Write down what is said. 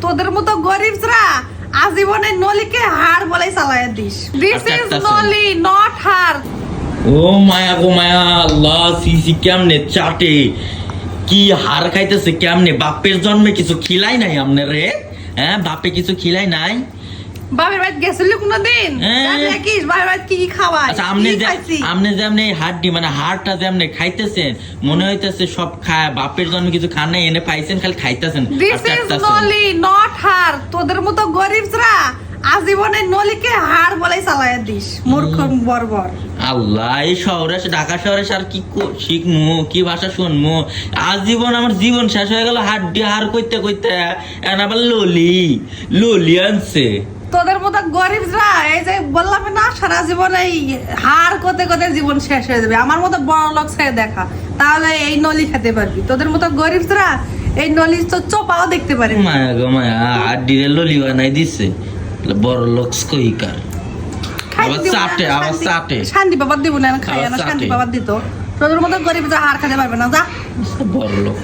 তোদের মতো গরিবরা আজীবনে নলিকে হাড় বলেই চালায় দিস। দিস ইজ নলি নট হাড়। ও মায়া গো মায়া, আল্লাহ সিসি কেমনে চাটে, কি হার খাইতেছে কেমনে। বাপের জন্মে কিছু খিলাই নাই আমনে রে? হ্যাঁ, বাপে কিছু খিলাই নাই? বাপের বাড়ি গেছিলি কোনদিন? দেখিস বাপের বাড়ি কি খাওয়ায়। আচ্ছা, আমনে যে আমনে হাড্ডি মানে হাড়টা যে আমনে খাইতেছেন, মনে হইতেছে সব খায়, বাপের জন্মে কিছু খান নাই, এনে পাইছেন খালি খাইতেছেন। দিস ইজ নলি নট হাড়। তোদের মতো গরিবরা আজীবনে নলিকে হাড় বলেই চালায় দিস। মূর্খ বর্বর। আল্লাহ, এই শহরে ঢাকা শহরে আর কি শিখমু, কি ভাষা শুনমু? আজীবন আমার জীবন শেষ হয়ে গেল হাড্ডি হাড় কইতে কইতে। এখন আবার ললি আনছে। তোদের মতো গরিবরা এই যে বললাম না, সারা জীবন এই হাড় করতে করতে জীবন শেষ হয়ে যাবে। আমার মতো বড় লোক ছেড়ে দেখা, তাহলে এই নলি খেতে পারবি। তোদের মতো গরিবরা এই নলি তো চোপাও দেখতে পারে। মায়া গো মায়া, হাড্ডিরে ললি বানাই দিছে বড় লোক কইকার। আবার চাটে শান্তি বাবার দিব না, খাই না শান্তি বাবার দিত। তোদের মতো গরিবরা হাড় খেতে পারবে না, যা বড় লোক।